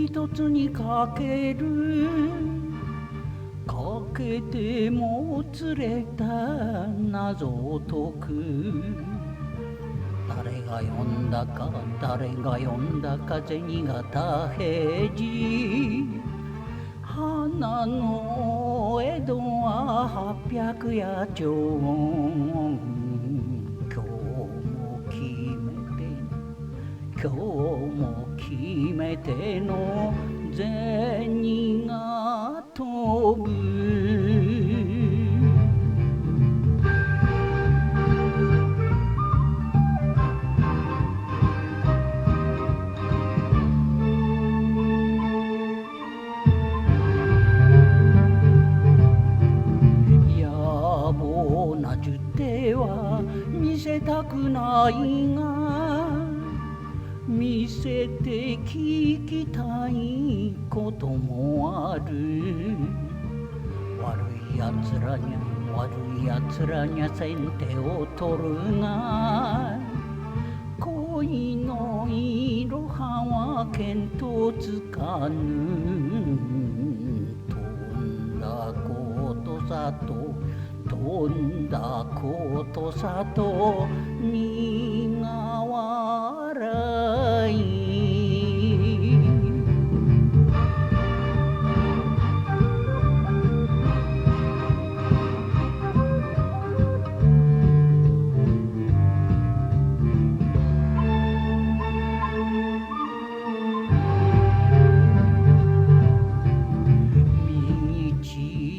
一つにかけるかけてもつれた謎を解く誰が呼んだか誰が呼んだか銭形平次花の江戸は800や丁今日も決めての銭が飛ぶ野暮な術手は見せたくないが見せて聞きたいこともある悪いやつらにゃ先手を取るが恋のいろはは見当つかぬ飛んだことさと苦笑い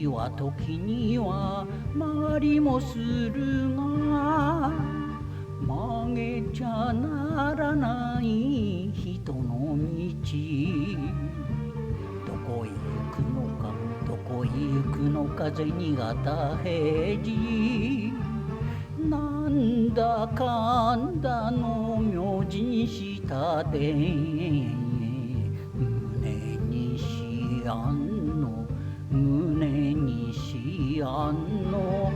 道は時には曲がりもするが曲げちゃならない人の道どこへ行くのか銭形平次なんだかんだの明神下で胸にしあんの